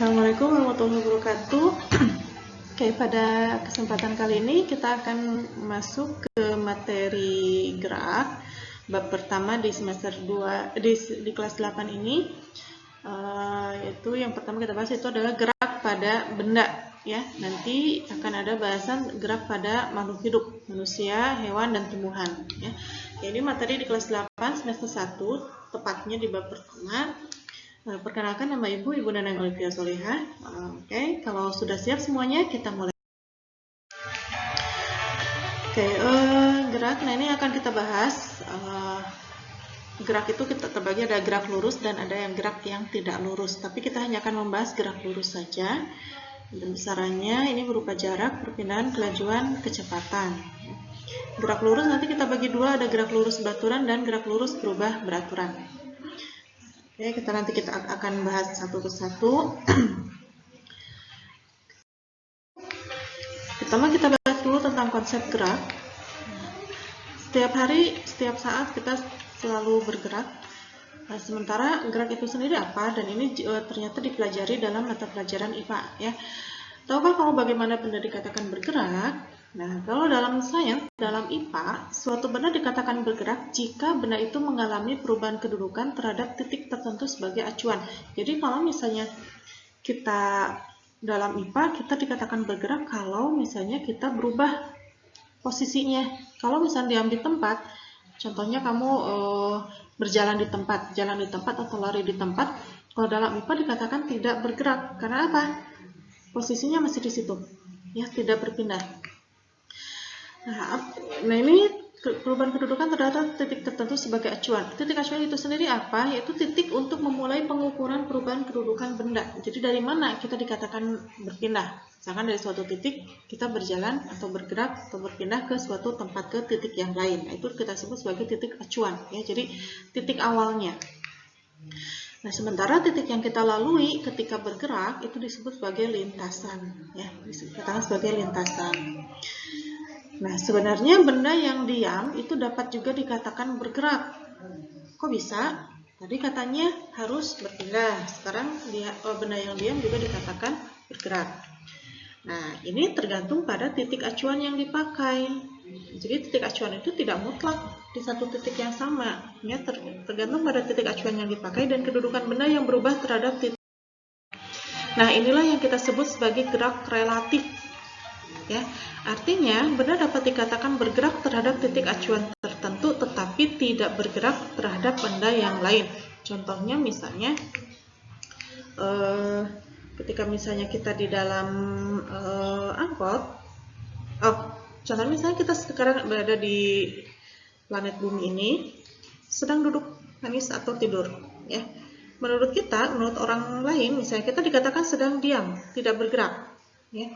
Assalamualaikum warahmatullahi wabarakatuh. Oke, pada kesempatan kali ini kita akan masuk ke materi gerak bab pertama di semester 2 di kelas 8 ini. Yaitu yang pertama kita bahas itu adalah gerak pada benda ya. Nanti akan ada bahasan gerak pada makhluk hidup, manusia, hewan dan tumbuhan ya. Ini materi di kelas 8 semester 1, tepatnya di bab pertama. Perkenalkan, nama Ibu Nanang Olivia Solihah. Oke, kalau sudah siap semuanya, kita mulai. Oke, gerak. Nah, ini akan kita bahas. Gerak itu kita terbagi ada gerak lurus dan ada yang gerak yang tidak lurus. Tapi kita hanya akan membahas gerak lurus saja. Dan besarannya ini berupa jarak, perpindahan, kelajuan, kecepatan. Gerak lurus nanti kita bagi dua, ada gerak lurus beraturan dan gerak lurus berubah beraturan. Oke, kita akan bahas satu persatu. Pertama kita bahas dulu tentang konsep gerak. Setiap hari, setiap saat kita selalu bergerak. Nah, sementara gerak itu sendiri apa? Dan ini ternyata dipelajari dalam mata pelajaran IPA ya. Tahukah kamu bagaimana benda dikatakan bergerak? Nah, kalau dalam sains, dalam IPA, suatu benda dikatakan bergerak jika benda itu mengalami perubahan kedudukan terhadap titik tertentu sebagai acuan. Jadi kalau misalnya kita dalam IPA, kita dikatakan bergerak kalau misalnya kita berubah posisinya. Kalau misalnya diam di tempat, contohnya kamu berjalan di tempat, jalan di tempat atau lari di tempat, kalau dalam IPA dikatakan tidak bergerak. Karena apa? Posisinya masih di situ, ya, tidak berpindah. Nah, ini perubahan kedudukan terhadap titik tertentu sebagai acuan. Titik acuan itu sendiri apa? Yaitu titik untuk memulai pengukuran perubahan kedudukan benda. Jadi dari mana kita dikatakan berpindah? Misalkan dari suatu titik kita berjalan atau bergerak atau berpindah ke suatu tempat, ke titik yang lain. Nah, itu kita sebut sebagai titik acuan. Ya, jadi titik awalnya. Nah, sementara titik yang kita lalui ketika bergerak itu disebut sebagai lintasan. Ya, dikatakan sebagai lintasan. Nah, sebenarnya benda yang diam itu dapat juga dikatakan bergerak. Kok bisa? Tadi katanya harus berpindah. Sekarang benda yang diam juga dikatakan bergerak. Nah, ini tergantung pada titik acuan yang dipakai. Jadi titik acuan itu tidak mutlak di satu titik yang sama. Ya, tergantung pada titik acuan yang dipakai dan kedudukan benda yang berubah terhadap titik. Nah, inilah yang kita sebut sebagai gerak relatif. Ya, artinya benda dapat dikatakan bergerak terhadap titik acuan tertentu tetapi tidak bergerak terhadap benda yang lain. Contohnya misalnya ketika misalnya kita di dalam angkot, contohnya misalnya kita sekarang berada di planet bumi ini, sedang duduk manis atau tidur, ya. Menurut kita, menurut orang lain, misalnya kita dikatakan sedang diam, tidak bergerak, ya.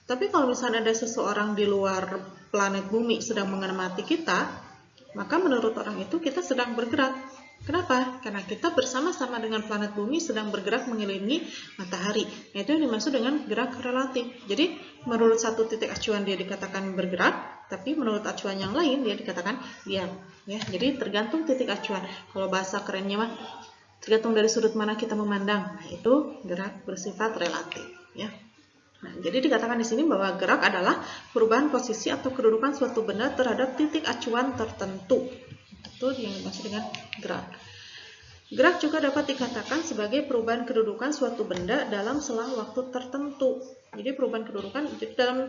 Tapi kalau misalnya ada seseorang di luar planet bumi sedang mengamati kita, maka menurut orang itu kita sedang bergerak. Kenapa? Karena kita bersama-sama dengan planet bumi sedang bergerak mengelilingi matahari. Nah, itu yang dimaksud dengan gerak relatif. Jadi, menurut satu titik acuan dia dikatakan bergerak, tapi menurut acuan yang lain dia dikatakan diam. Ya, jadi tergantung titik acuan. Kalau bahasa kerennya mah, tergantung dari sudut mana kita memandang. Nah, itu gerak bersifat relatif. Ya. Nah, jadi dikatakan di sini bahwa gerak adalah perubahan posisi atau kedudukan suatu benda terhadap titik acuan tertentu. Itu yang dimaksud dengan gerak. Gerak juga dapat dikatakan sebagai perubahan kedudukan suatu benda dalam selang waktu tertentu. Jadi perubahan kedudukan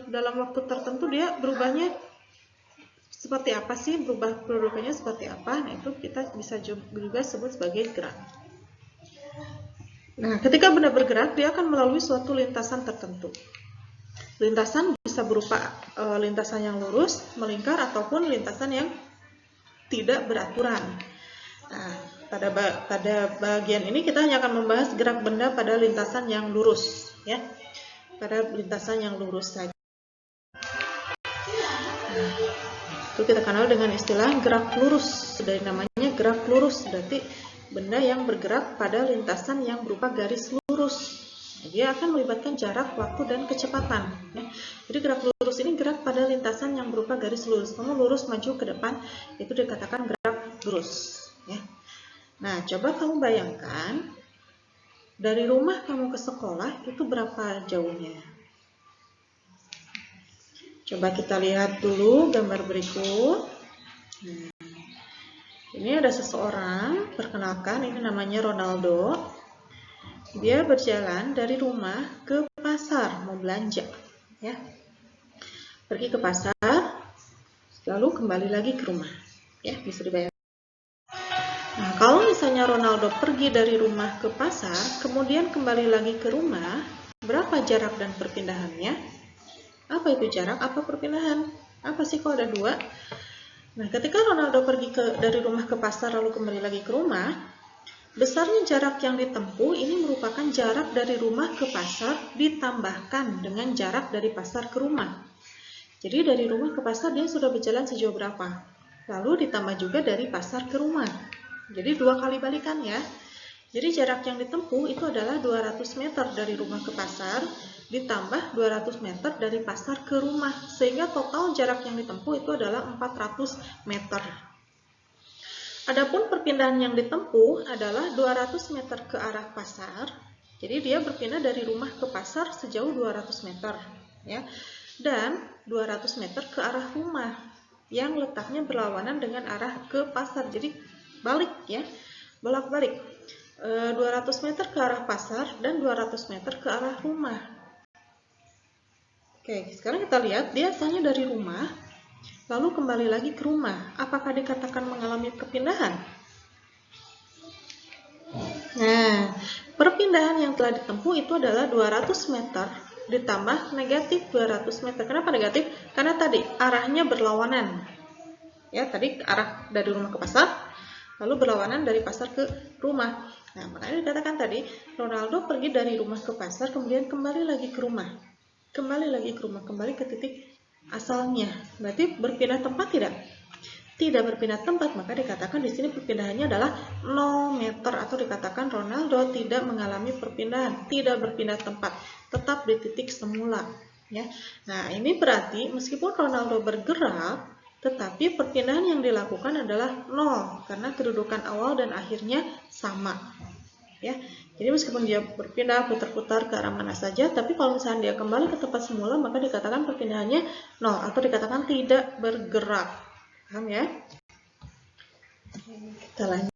dalam waktu tertentu dia berubahnya seperti apa sih? Berubah kedudukannya seperti apa? Nah, itu kita bisa juga sebut sebagai gerak. Nah, ketika benda bergerak, dia akan melalui suatu lintasan tertentu. Lintasan bisa berupa lintasan yang lurus, melingkar, ataupun lintasan yang tidak beraturan. Nah, pada bagian ini kita hanya akan membahas gerak benda pada lintasan yang lurus, ya. Pada lintasan yang lurus saja. Nah, itu kita kenal dengan istilah gerak lurus. Dari namanya gerak lurus, berarti benda yang bergerak pada lintasan yang berupa garis lurus. Dia akan melibatkan jarak, waktu, dan kecepatan. Ya. Jadi gerak lurus ini gerak pada lintasan yang berupa garis lurus. Kamu lurus maju ke depan, itu dikatakan gerak lurus. Ya. Nah, coba kamu bayangkan Dari rumah kamu ke sekolah itu berapa jauhnya? Coba kita lihat dulu gambar berikut. Nah, ini ada seseorang, perkenalkan ini namanya Ronaldo. Dia berjalan dari rumah ke pasar mau belanja, ya. Pergi ke pasar, lalu kembali lagi ke rumah, ya, bisa dibayangkan. Nah, kalau misalnya Ronaldo pergi dari rumah ke pasar, kemudian kembali lagi ke rumah, berapa jarak dan perpindahannya? Apa itu jarak? Apa perpindahan? Apa sih kalau ada dua? Nah, ketika Ronaldo pergi dari rumah ke pasar lalu kembali lagi ke rumah, besarnya jarak yang ditempuh ini merupakan jarak dari rumah ke pasar ditambahkan dengan jarak dari pasar ke rumah. Jadi dari rumah ke pasar dia sudah berjalan sejauh berapa? Lalu ditambah juga dari pasar ke rumah. Jadi 2 kali balikan ya. Jadi jarak yang ditempuh itu adalah 200 meter dari rumah ke pasar ditambah 200 meter dari pasar ke rumah. Sehingga total jarak yang ditempuh itu adalah 400 meter. Adapun perpindahan yang ditempuh adalah 200 meter ke arah pasar. Jadi dia berpindah dari rumah ke pasar sejauh 200 meter. Ya. Dan 200 meter ke arah rumah yang letaknya berlawanan dengan arah ke pasar. Jadi balik ya, bolak-balik 200 meter ke arah pasar dan 200 meter ke arah rumah. Oke, sekarang kita lihat dia asalnya dari rumah lalu kembali lagi ke rumah. Apakah dikatakan mengalami perpindahan? Nah, perpindahan yang telah ditempuh itu adalah 200 meter ditambah negatif 200 meter. Kenapa negatif? Karena tadi arahnya berlawanan. Ya, tadi arah dari rumah ke pasar lalu berlawanan dari pasar ke rumah. Nah, makanya dikatakan tadi Ronaldo pergi dari rumah ke pasar kemudian kembali lagi ke rumah. Kembali lagi ke rumah, kembali ke titik asalnya. Berarti berpindah tempat tidak? Tidak berpindah tempat, maka dikatakan di sini perpindahannya adalah 0 meter atau dikatakan Ronaldo tidak mengalami perpindahan, tidak berpindah tempat, tetap di titik semula, ya. Nah, ini berarti meskipun Ronaldo bergerak tetapi perpindahan yang dilakukan adalah 0 karena kedudukan awal dan akhirnya sama. Ya. Jadi meskipun dia berpindah putar-putar ke arah mana saja, tapi kalau misalnya dia kembali ke tempat semula maka dikatakan perpindahannya 0 atau dikatakan tidak bergerak. Paham ya? Kita lanjut.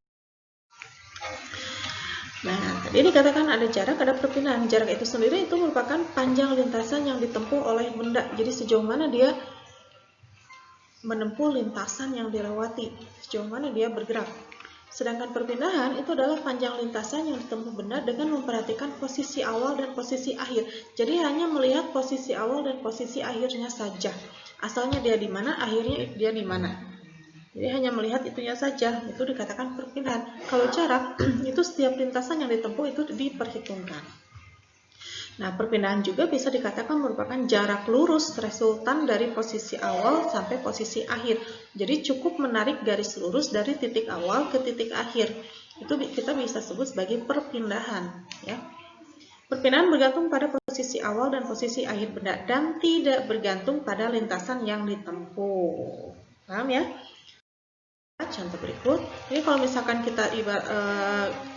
Nah, tadi dikatakan ada jarak, ada perpindahan. Jarak itu sendiri itu merupakan panjang lintasan yang ditempuh oleh benda. Jadi sejauh mana dia menempuh lintasan yang dilewati, sejauh mana dia bergerak. Sedangkan perpindahan itu adalah panjang lintasan yang ditempuh benda dengan memperhatikan posisi awal dan posisi akhir. Jadi hanya melihat posisi awal dan posisi akhirnya saja. Asalnya dia di mana, akhirnya dia di mana. Jadi hanya melihat itunya saja, itu dikatakan perpindahan. Kalau jarak, itu setiap lintasan yang ditempuh itu diperhitungkan. Nah, perpindahan juga bisa dikatakan merupakan jarak lurus resultan dari posisi awal sampai posisi akhir. Jadi cukup menarik garis lurus dari titik awal ke titik akhir. Itu kita bisa sebut sebagai perpindahan. Ya. Perpindahan bergantung pada posisi awal dan posisi akhir benda dan tidak bergantung pada lintasan yang ditempuh. Paham ya? Contoh berikut. Ini kalau misalkan kita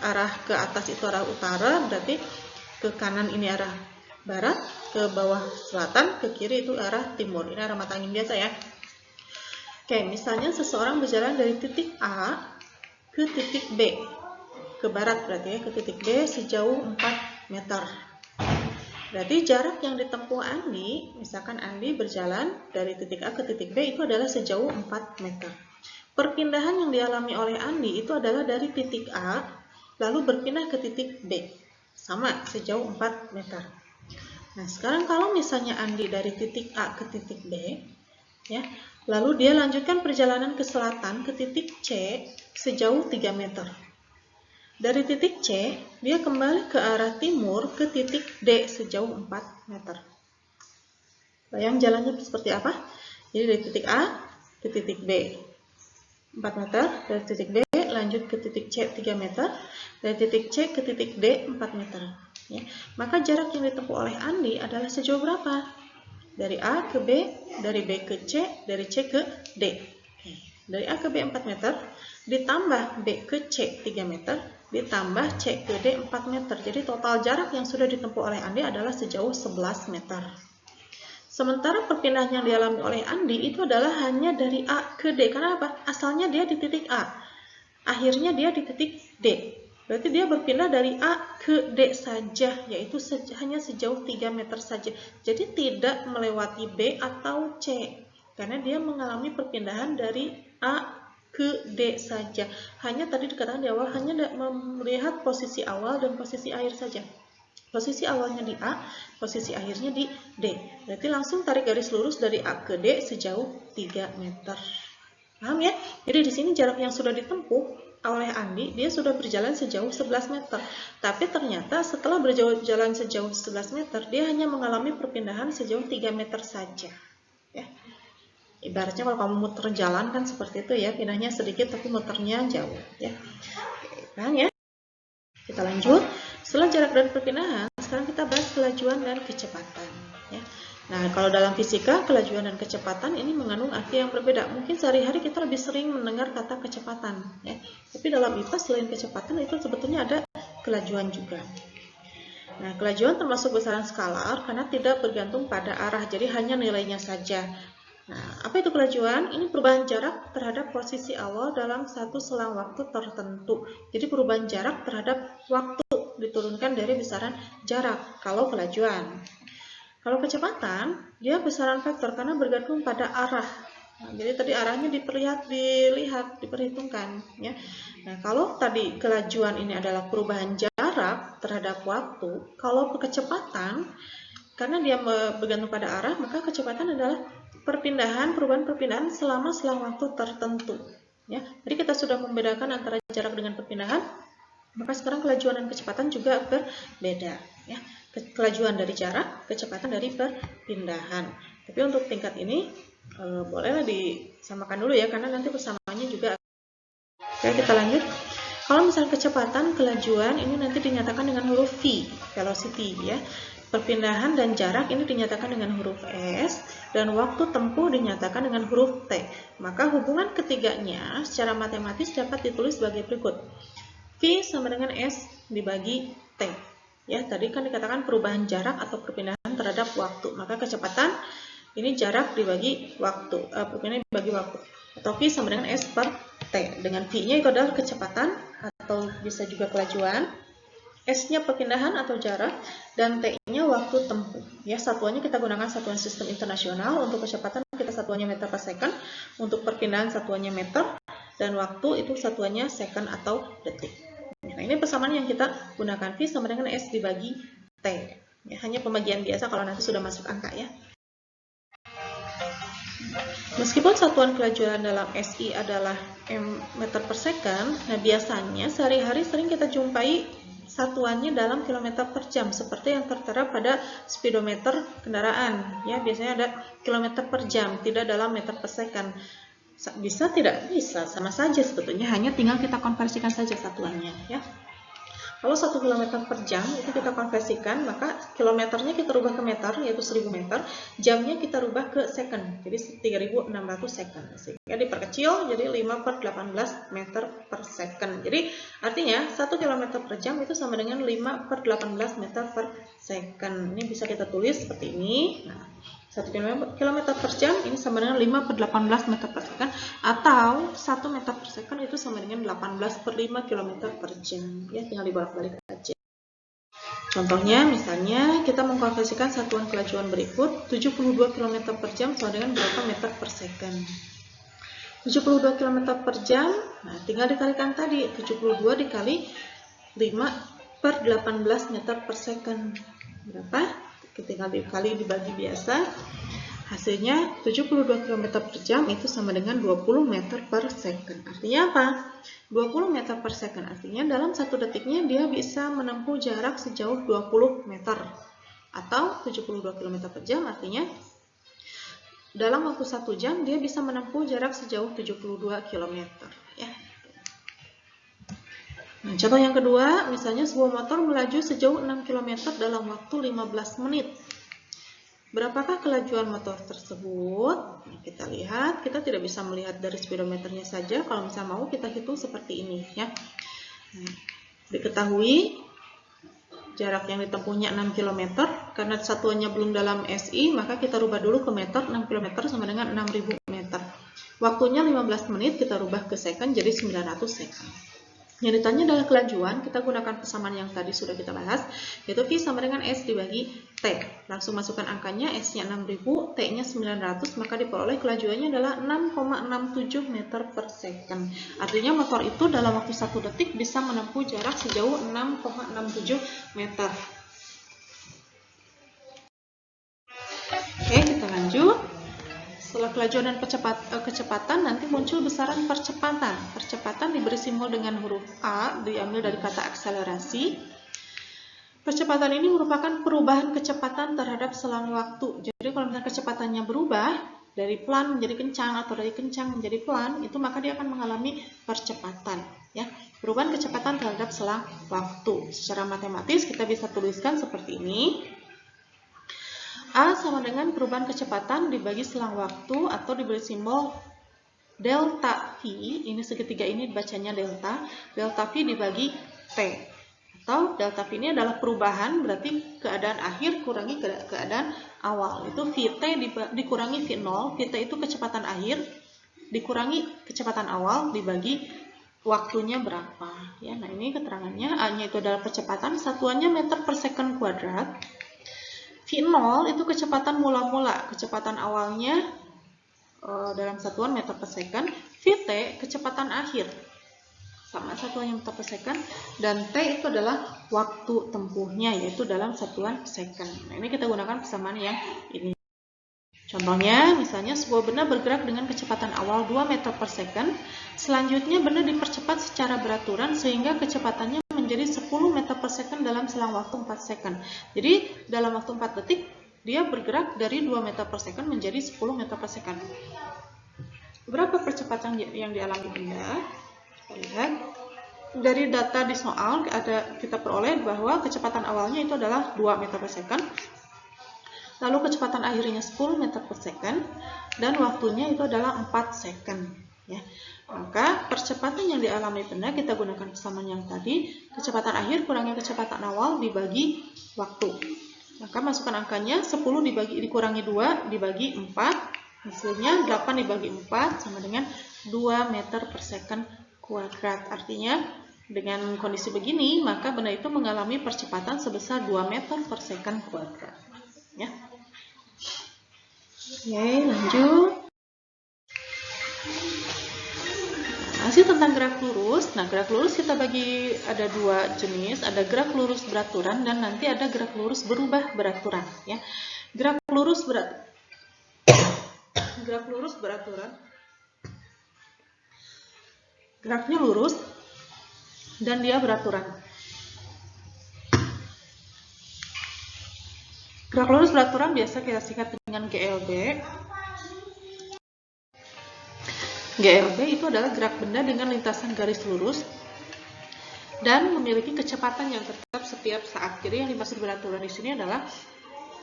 arah ke atas itu arah utara, berarti ke kanan ini arah barat, ke bawah selatan, ke kiri itu arah timur. Ini arah mata angin biasa ya. Oke, misalnya seseorang berjalan dari titik A ke titik B. Ke barat berarti ya, ke titik B sejauh 4 meter. Berarti jarak yang ditempuh Andi, misalkan Andi berjalan dari titik A ke titik B itu adalah sejauh 4 meter. Perpindahan yang dialami oleh Andi itu adalah dari titik A lalu berpindah ke titik B. Sama, sejauh 4 meter. Nah, sekarang kalau misalnya Andi dari titik A ke titik B, ya, lalu dia lanjutkan perjalanan ke selatan ke titik C sejauh 3 meter. Dari titik C, dia kembali ke arah timur ke titik D sejauh 4 meter. Bayang jalannya seperti apa? Jadi dari titik A ke titik B 4 meter, dari titik B lanjut ke titik C 3 meter, dari titik C ke titik D 4 meter. Ya. Maka jarak yang ditempuh oleh Andi adalah sejauh berapa? Dari A ke B, dari B ke C, dari C ke D. Oke. Dari A ke B 4 meter, ditambah B ke C 3 meter, ditambah C ke D 4 meter. Jadi total jarak yang sudah ditempuh oleh Andi adalah sejauh 11 meter. Sementara perpindahan yang dialami oleh Andi itu adalah hanya dari A ke D. Karena apa? Asalnya dia di titik A. Akhirnya dia di titik D. Berarti dia berpindah dari A ke D saja, yaitu hanya sejauh 3 meter saja. Jadi tidak melewati B atau C. Karena dia mengalami perpindahan dari A ke D saja. Hanya tadi dikatakan di awal, hanya melihat posisi awal dan posisi akhir saja. Posisi awalnya di A, posisi akhirnya di D. Berarti langsung tarik garis lurus dari A ke D sejauh 3 meter. Paham ya? Jadi di sini jarak yang sudah ditempuh oleh Andi, dia sudah berjalan sejauh 11 meter. Tapi ternyata setelah berjalan sejauh 11 meter, dia hanya mengalami perpindahan sejauh 3 meter saja. Ya. Ibaratnya kalau kamu muter jalan kan seperti itu ya, pindahnya sedikit tapi muternya jauh. Ya. Paham ya? Kita lanjut. Setelah jarak dan perpindahan, sekarang kita bahas kelajuan dan kecepatan. Ya. Nah, kalau dalam fisika, kelajuan dan kecepatan ini mengandung arti yang berbeda. Mungkin sehari-hari kita lebih sering mendengar kata kecepatan. Ya. Tapi dalam IPA selain kecepatan itu sebetulnya ada kelajuan juga. Nah, kelajuan termasuk besaran skalar karena tidak bergantung pada arah, jadi hanya nilainya saja. Nah, apa itu kelajuan? Ini perubahan jarak terhadap posisi awal dalam satu selang waktu tertentu. Jadi perubahan jarak terhadap waktu diturunkan dari besaran jarak kalau kelajuan. Kalau kecepatan, dia besaran vektor karena bergantung pada arah. Nah, jadi tadi arahnya diperhitungkan. Ya. Nah, kalau tadi kelajuan ini adalah perubahan jarak terhadap waktu, kalau kecepatan, karena dia bergantung pada arah, maka kecepatan adalah perubahan perpindahan selama selang waktu tertentu. Ya. Jadi kita sudah membedakan antara jarak dengan perpindahan, maka sekarang kelajuan dan kecepatan juga berbeda. Ya. Kelajuan dari jarak, kecepatan dari perpindahan. Tapi untuk tingkat ini bolehlah disamakan dulu ya, karena nanti persamaannya juga. Oke, kita lanjut. Kalau misalnya kecepatan, kelajuan ini nanti dinyatakan dengan huruf V, velocity ya. Perpindahan dan jarak ini dinyatakan dengan huruf S, dan waktu tempuh dinyatakan dengan huruf T. Maka hubungan ketiganya secara matematis dapat ditulis sebagai berikut. V sama dengan S dibagi T. Ya, tadi kan dikatakan perubahan jarak atau perpindahan terhadap waktu. Maka kecepatan ini jarak dibagi waktu, perpindahan dibagi waktu. Atau V sama dengan S per T. Dengan V-nya itu adalah kecepatan atau bisa juga kelajuan. S-nya perpindahan atau jarak, dan T-nya waktu tempuh. Ya, satuannya kita gunakan satuan sistem internasional. Untuk kecepatan kita satuannya meter per second, untuk perpindahan satuannya meter, dan waktu itu satuannya second atau detik. Nah, ini persamaan yang kita gunakan, V sama dengan S dibagi T. Ya, hanya pembagian biasa kalau nanti sudah masuk angka ya. Meskipun satuan kelajuan dalam SI adalah meter per second, nah biasanya sehari-hari sering kita jumpai satuannya dalam kilometer per jam, seperti yang tertera pada speedometer kendaraan. Ya, biasanya ada kilometer per jam, tidak dalam meter per second. Bisa tidak? Bisa, sama saja sebetulnya, hanya tinggal kita konversikan saja satuannya ya. Kalau 1 km per jam itu kita konversikan, maka kilometernya kita rubah ke meter, yaitu 1000 meter, jamnya kita rubah ke second, jadi 3600 second. Sehingga diperkecil jadi 5 per 18 meter per second. Jadi artinya 1 km per jam itu sama dengan 5 per 18 meter per second. Ini bisa kita tulis seperti ini. Nah, 1 km per jam ini sama dengan 5 per 18 meter per second, atau 1 meter per second itu sama dengan 18 per 5 km per jam. Ya, tinggal dibolak-balik aja. Contohnya, misalnya kita mengkonversikan satuan kelajuan berikut, 72 km per jam sama dengan berapa meter per second. 72 km per jam, nah tinggal dikalikan tadi, 72 dikali 5 per 18 meter per second. Berapa? Tinggal dikali dibagi biasa, hasilnya 72 km per jam itu sama dengan 20 meter per second. Artinya apa? 20 meter per second artinya dalam 1 detiknya dia bisa menempuh jarak sejauh 20 meter, atau 72 km per jam artinya dalam waktu 1 jam dia bisa menempuh jarak sejauh 72 km ya. Nah, contoh yang kedua, misalnya sebuah motor melaju sejauh 6 km dalam waktu 15 menit. Berapakah kelajuan motor tersebut? Nah, kita lihat, kita tidak bisa melihat dari speedometernya saja. Kalau misalnya mau kita hitung seperti ini ya. Nah, Diketahui jarak yang ditempuhnya 6 km, karena satuannya belum dalam SI, maka kita rubah dulu ke meter. 6 km sama dengan 6.000 meter. Waktunya 15 menit, kita rubah ke second jadi 900 second. Yang ditanya adalah kelajuan, kita gunakan persamaan yang tadi sudah kita bahas, yaitu V sama dengan S dibagi T. Langsung masukkan angkanya, S-nya 6000, T-nya 900, maka diperoleh kelajuannya adalah 6,67 meter per second. Artinya motor itu dalam waktu 1 detik bisa menempuh jarak sejauh 6,67 meter. Oke, kita lanjut. Setelah kelajuan dan kecepatan, nanti muncul besaran percepatan. Percepatan diberi simbol dengan huruf A, diambil dari kata akselerasi. Percepatan ini merupakan perubahan kecepatan terhadap selang waktu. Jadi kalau misalnya kecepatannya berubah dari pelan menjadi kencang atau dari kencang menjadi pelan, itu maka dia akan mengalami percepatan. Ya, perubahan kecepatan terhadap selang waktu. Secara matematis kita bisa tuliskan seperti ini. A sama dengan perubahan kecepatan dibagi selang waktu atau diberi simbol delta V. Ini segitiga ini bacanya delta. Delta V dibagi T. Atau delta V ini adalah perubahan, berarti keadaan akhir kurangi keadaan awal. Itu Vt dikurangi V0. Vt itu kecepatan akhir dikurangi kecepatan awal dibagi waktunya berapa. Ya, nah ini keterangannya. A-nya itu adalah percepatan, satuannya meter per second kuadrat. V0 itu kecepatan mula-mula, kecepatan awalnya dalam satuan meter per second. Vt kecepatan akhir, sama satuannya meter per second. Dan T itu adalah waktu tempuhnya, yaitu dalam satuan second. Nah, ini kita gunakan persamaan yang ini. Contohnya, misalnya sebuah benda bergerak dengan kecepatan awal 2 meter per second. Selanjutnya benda dipercepat secara beraturan sehingga kecepatannya menjadi 10 meter per second dalam selang waktu 4 second. Jadi dalam waktu 4 detik dia bergerak dari 2 meter per second menjadi 10 meter per second. Berapa percepatan yang dialami benda? Kita lihat dari data di soal, kita peroleh bahwa kecepatan awalnya itu adalah 2 meter per second. Lalu kecepatan akhirnya 10 meter per second dan waktunya itu adalah 4 second. Ya. Maka percepatan yang dialami benda kita gunakan persamaan yang tadi, kecepatan akhir kurangi kecepatan awal dibagi waktu. Maka masukkan angkanya 10 dikurangi 2 dibagi 4, hasilnya 8 dibagi 4 sama dengan 2 meter per second kuadrat. Artinya dengan kondisi begini maka benda itu mengalami percepatan sebesar 2 meter per second kuadrat. Ya. Oke, lanjut. Masih tentang gerak lurus. Nah, gerak lurus kita bagi ada 2 jenis, ada gerak lurus beraturan dan nanti ada gerak lurus berubah beraturan. Ya, gerak lurus beraturan. Geraknya lurus dan dia beraturan. Gerak lurus beraturan biasa kita singkat dengan GLB. GLB itu adalah gerak benda dengan lintasan garis lurus dan memiliki kecepatan yang tetap setiap saat. Jadi yang dimaksud beraturan di sini adalah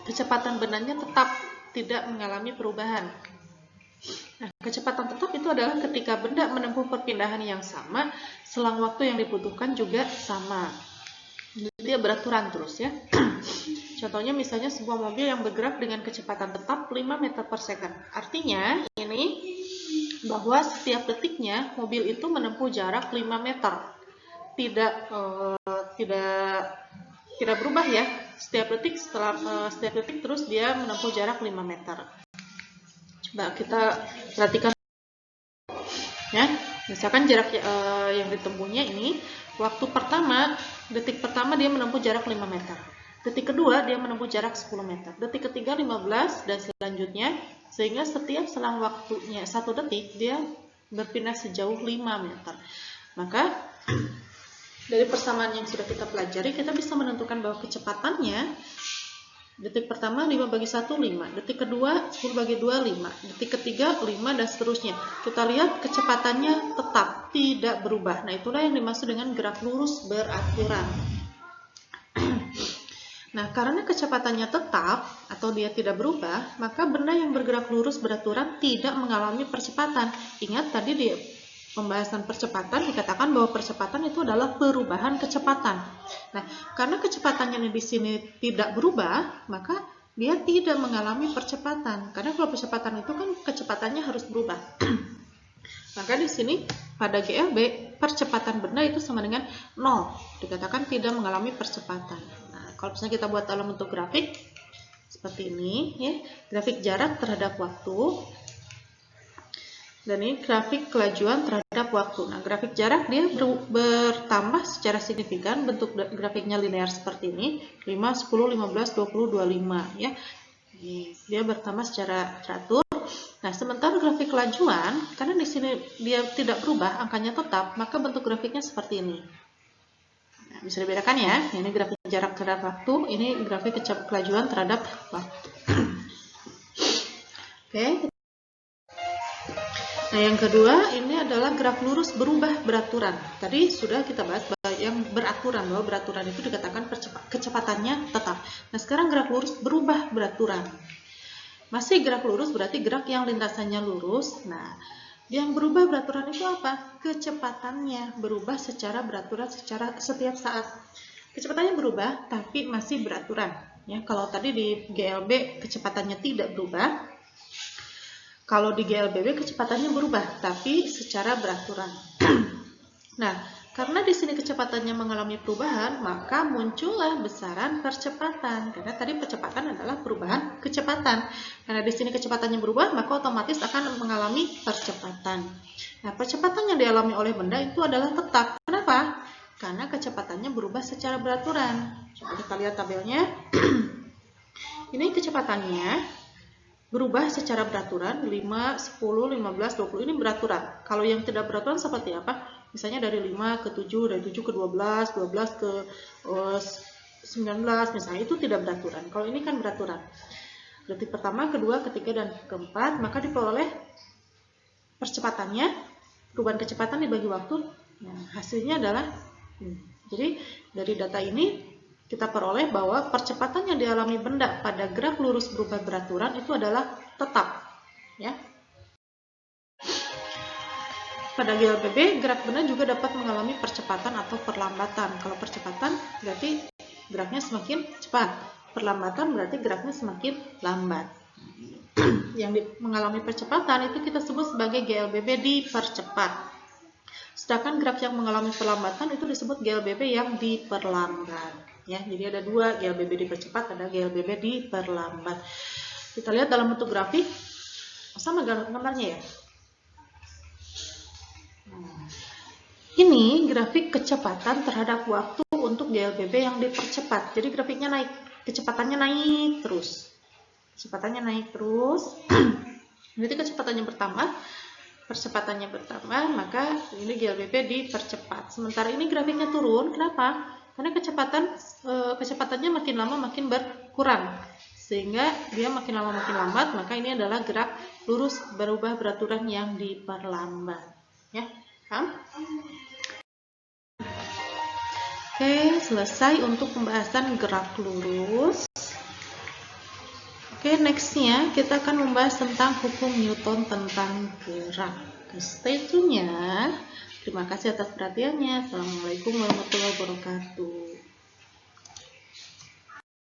kecepatan bendanya tetap, tidak mengalami perubahan. Nah, kecepatan tetap itu adalah ketika benda menempuh perpindahan yang sama, selang waktu yang dibutuhkan juga sama. Dia beraturan terus ya. Contohnya misalnya sebuah mobil yang bergerak dengan kecepatan tetap 5 meter per second. Artinya ini bahwa setiap detiknya mobil itu menempuh jarak 5 meter. Tidak berubah ya. Setiap detik terus dia menempuh jarak 5 meter. Coba kita perhatikan ya. Misalkan jarak yang ditempuhnya ini, waktu pertama, detik pertama dia menempuh jarak 5 meter. Detik kedua dia menempuh jarak 10 meter. Detik ketiga 15 dan selanjutnya, sehingga setiap selang waktunya 1 detik dia berpindah sejauh 5 meter. Maka dari persamaan yang sudah kita pelajari, kita bisa menentukan bahwa kecepatannya detik pertama 5 bagi 1 5, detik kedua 10 bagi 2 5, detik ketiga 5 dan seterusnya. Kita lihat kecepatannya tetap, tidak berubah. Nah, itulah yang dimaksud dengan gerak lurus beraturan. Nah, karena kecepatannya tetap atau dia tidak berubah, maka benda yang bergerak lurus beraturan tidak mengalami percepatan. Ingat tadi pembahasan percepatan dikatakan bahwa percepatan itu adalah perubahan kecepatan. Nah, karena kecepatannya di sini tidak berubah, maka dia tidak mengalami percepatan. Karena kalau percepatan itu kan kecepatannya harus berubah. Maka di sini pada GLB percepatan benda itu sama dengan 0, dikatakan tidak mengalami percepatan. Nah, kalau misalnya kita buat dalam bentuk grafik seperti ini, ya, grafik jarak terhadap waktu, dan ini grafik kelajuan terhadap waktu. Nah, grafik jarak dia bertambah secara signifikan, bentuk grafiknya linear seperti ini, 5, 10, 15, 20, 25, ya. Dia bertambah secara teratur. Nah, sementara grafik kelajuan, karena di sini dia tidak berubah, angkanya tetap, maka bentuk grafiknya seperti ini. Nah, bisa dibedakan ya, ini grafik jarak terhadap waktu, ini grafik kelajuan terhadap waktu. Oke. Nah, yang kedua, ini adalah graf lurus berubah beraturan. Tadi sudah kita bahas yang beraturan, bahwa beraturan itu dikatakan kecepatannya tetap. Nah, sekarang graf lurus berubah beraturan. Masih gerak lurus berarti gerak yang lintasannya lurus. Nah, yang berubah beraturan itu apa? Kecepatannya berubah secara beraturan setiap saat. Kecepatannya berubah tapi masih beraturan. Ya, kalau tadi di GLB kecepatannya tidak berubah. Kalau di GLBB kecepatannya berubah tapi secara beraturan. Nah, karena di sini kecepatannya mengalami perubahan, maka muncullah besaran percepatan. Karena tadi percepatan adalah perubahan kecepatan. Karena di sini kecepatannya berubah, maka otomatis akan mengalami percepatan. Nah, percepatan yang dialami oleh benda itu adalah tetap. Kenapa? Karena kecepatannya berubah secara beraturan. Coba kita lihat tabelnya. Ini kecepatannya berubah secara beraturan, 5, 10, 15, 20. Ini beraturan. Kalau yang tidak beraturan seperti apa? Misalnya dari 5 ke 7, dari 7 ke 12, 12 ke 19, misalnya itu tidak beraturan. Kalau ini kan beraturan. Detik pertama, kedua, ketiga, dan keempat, maka diperoleh percepatannya, perubahan kecepatan dibagi waktu. Nah, hasilnya adalah jadi dari data ini kita peroleh bahwa percepatan yang dialami benda pada graf lurus berubah beraturan itu adalah tetap, ya. Pada GLBB, gerak benda juga dapat mengalami percepatan atau perlambatan. Kalau percepatan berarti geraknya semakin cepat. Perlambatan berarti geraknya semakin lambat. Yang mengalami percepatan itu kita sebut sebagai GLBB dipercepat. Sedangkan gerak yang mengalami perlambatan itu disebut GLBB yang diperlambat. Ya, jadi ada dua, GLBB dipercepat, ada GLBB diperlambat. Kita lihat dalam bentuk grafik, sama gambarnya ya. Ini grafik kecepatan terhadap waktu untuk GLBB yang dipercepat. Jadi grafiknya naik, kecepatannya naik terus. Kecepatannya naik terus. Jadi kecepatannya bertambah, percepatannya bertambah, maka ini GLBB dipercepat. Sementara ini grafiknya turun, kenapa? Karena kecepatannya makin lama makin berkurang. Sehingga dia makin lama makin lambat, maka ini adalah gerak lurus berubah beraturan yang diperlambat. Ya. Oke, selesai untuk pembahasan gerak lurus. Oke, nextnya kita akan membahas tentang hukum Newton tentang gerak. Stay tune ya. Terima kasih atas perhatiannya. Assalamualaikum warahmatullahi wabarakatuh.